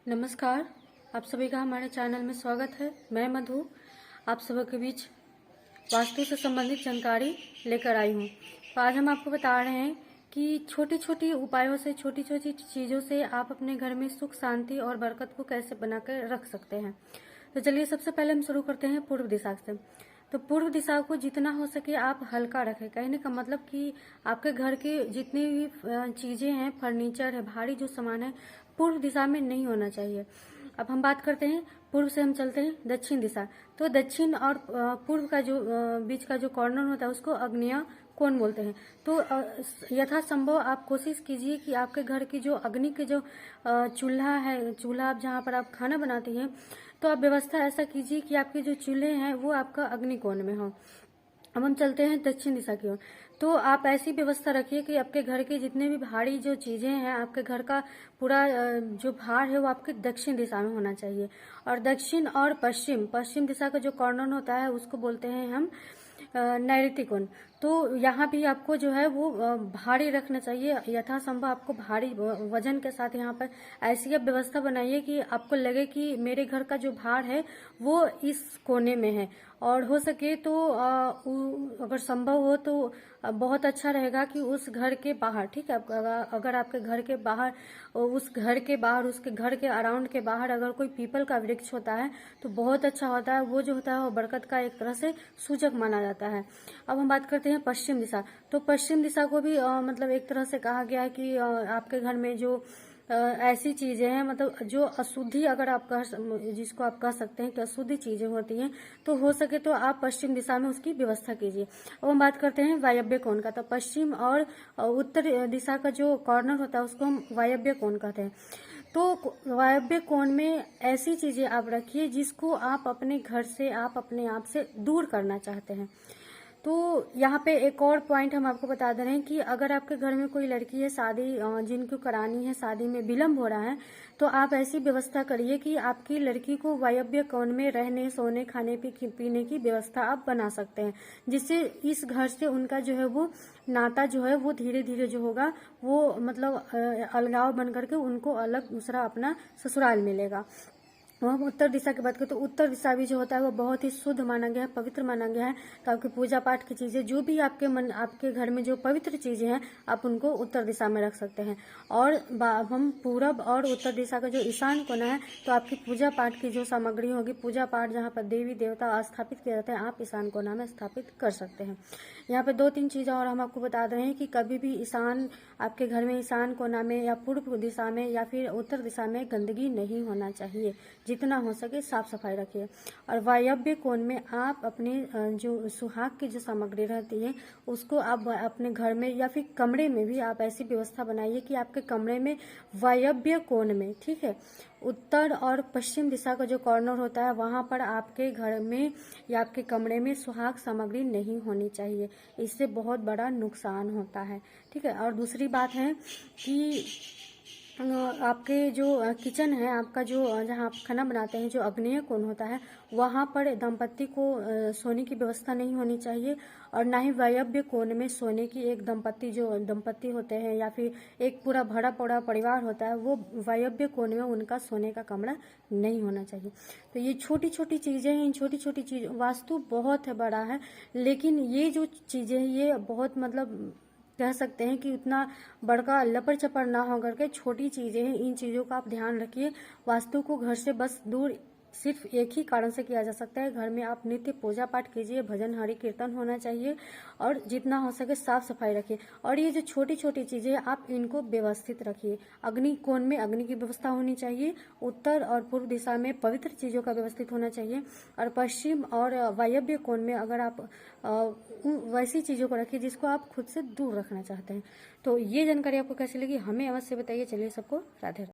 नमस्कार। आप सभी का हमारे चैनल में स्वागत है। मैं मधु आप सभी के बीच वास्तु से संबंधित जानकारी लेकर आई हूँ। तो आज हम आपको बता रहे हैं कि छोटी छोटी उपायों से, छोटी छोटी चीज़ों से आप अपने घर में सुख, शांति और बरकत को कैसे बनाकर रख सकते हैं। तो चलिए सबसे पहले हम शुरू करते हैं पूर्व दिशा से। तो पूर्व दिशा को जितना हो सके आप हल्का रखें। कहने का मतलब कि आपके घर के जितनी भी चीज़ें हैं, फर्नीचर है, भारी जो सामान है, पूर्व दिशा में नहीं होना चाहिए। अब हम बात करते हैं पूर्व से हम चलते हैं दक्षिण दिशा। तो दक्षिण और पूर्व का जो बीच का जो कॉर्नर होता है उसको अग्नेय कोण बोलते हैं। तो यथासंभव आप कोशिश कीजिए कि आपके घर की जो अग्नि के जो चूल्हा है, चूल्हा आप जहाँ पर आप खाना बनाती हैं, तो आप व्यवस्था ऐसा कीजिए कि आपके जो चूल्हे हैं वो आपका अग्नि कोण में हो। अब हम चलते हैं दक्षिण दिशा की ओर। तो आप ऐसी व्यवस्था रखिए कि आपके घर के जितने भी भारी जो चीजें हैं, आपके घर का पूरा जो भार है वो आपके दक्षिण दिशा में होना चाहिए। और दक्षिण और पश्चिम, पश्चिम दिशा का जो कॉर्नर होता है उसको बोलते हैं हम नैऋत्य कोण। तो यहाँ भी आपको जो है वो भारी रखना चाहिए। यथासंभव आपको भारी वजन के साथ यहाँ पर ऐसी आप व्यवस्था बनाइए कि आपको लगे कि मेरे घर का जो भार है वो इस कोने में है। और हो सके तो अगर संभव हो तो बहुत अच्छा रहेगा कि उस घर के बाहर, ठीक है, अगर आपके घर के बाहर, उस घर के बाहर, उसके घर के अराउंड के बाहर अगर कोई पीपल का वृक्ष होता है तो बहुत अच्छा होता है। वो जो होता है वो बरकत का एक तरह से सूचक माना जाता है। अब हम बात करते हैं पश्चिम दिशा। तो पश्चिम दिशा को भी मतलब एक तरह से कहा गया है कि आपके घर में जो ऐसी चीजें हैं, मतलब जो अशुद्धि, अगर आप जिसको आप कह सकते हैं कि अशुद्धि चीजें होती हैं, तो हो सके तो आप पश्चिम दिशा में उसकी व्यवस्था कीजिए। अब हम बात करते हैं वायव्य कोण का। तो पश्चिम और उत्तर दिशा का जो कॉर्नर होता है उसको हम वायव्य कोण कहते हैं। तो वायव्य कोण में ऐसी चीजें आप रखिए जिसको आप अपने घर से, आप अपने आप से दूर करना चाहते हैं। तो यहाँ पे एक और पॉइंट हम आपको बता दे रहे हैं कि अगर आपके घर में कोई लड़की है, शादी जिनको करानी है, शादी में विलम्ब हो रहा है, तो आप ऐसी व्यवस्था करिए कि आपकी लड़की को वायव्य कोण में रहने, सोने, खाने पीने की व्यवस्था आप बना सकते हैं, जिससे इस घर से उनका जो है वो नाता जो है वो धीरे धीरे जो होगा वो मतलब अलगाव बन करके उनको अलग दूसरा अपना ससुराल मिलेगा। हम उत्तर दिशा की बात करें तो उत्तर दिशा भी जो होता है वो बहुत ही शुद्ध माना गया है, पवित्र माना गया है। तो आपकी पूजा पाठ की चीजें, जो भी आपके घर में जो पवित्र चीजें हैं, आप उनको उत्तर दिशा में रख सकते हैं। और हम पूरब और उत्तर दिशा का जो ईशान कोना है, तो आपकी पूजा पाठ की जो सामग्री होगी, पूजा पाठ जहाँ पर देवी देवता स्थापित किए जाते हैं, आप ईशान कोना में स्थापित कर सकते हैं। यहाँ पे 2-3 चीजें और हम आपको बता रहे हैं कि कभी भी ईशान, आपके घर में ईशान कोना में या पूर्व दिशा में या फिर उत्तर दिशा में गंदगी नहीं होना चाहिए। जितना हो सके साफ सफाई रखिए। और वायव्य कोण में आप अपने जो सुहाग की जो सामग्री रहती है उसको आप अपने घर में या फिर कमरे में भी आप ऐसी व्यवस्था बनाइए कि आपके कमरे में वायव्य कोण में, ठीक है, उत्तर और पश्चिम दिशा का जो कॉर्नर होता है वहां पर आपके घर में या आपके कमरे में सुहाग सामग्री नहीं होनी चाहिए। इससे बहुत बड़ा नुकसान होता है, ठीक है। और दूसरी बात है कि आपके जो किचन है, आपका जो जहाँ आप खाना बनाते हैं, जो आग्नेय कोण होता है, वहाँ पर दंपत्ति को सोने की व्यवस्था नहीं होनी चाहिए। और ना ही वायव्य कोण में सोने की, एक दंपत्ति होते हैं या फिर एक पूरा भरा पड़ा परिवार होता है, वो वायव्य कोण में उनका सोने का कमरा नहीं होना चाहिए। तो ये छोटी छोटी चीजें हैं। इन छोटी छोटी चीज, वास्तु बहुत है, बड़ा है, लेकिन ये जो चीजें हैं ये बहुत मतलब कह सकते हैं कि उतना बड़का लपड़ चपड़ ना हो करके छोटी चीजें हैं। इन चीजों का आप ध्यान रखिए। वास्तु को घर से बस दूर सिर्फ एक ही कारण से किया जा सकता है, घर में आप नित्य पूजा पाठ कीजिए, भजन हरि कीर्तन होना चाहिए और जितना हो सके साफ सफाई रखिए। और ये जो छोटी छोटी चीजें हैं आप इनको व्यवस्थित रखिए। अग्नि कोण में अग्नि की व्यवस्था होनी चाहिए, उत्तर और पूर्व दिशा में पवित्र चीजों का व्यवस्थित होना चाहिए, और पश्चिम और वायव्य कोण में अगर आप वैसी चीजों को रखिए जिसको आप खुद से दूर रखना चाहते हैं। तो ये जानकारी आपको कैसी लगी हमें अवश्य बताइए। चलिए सबको राधे राधे।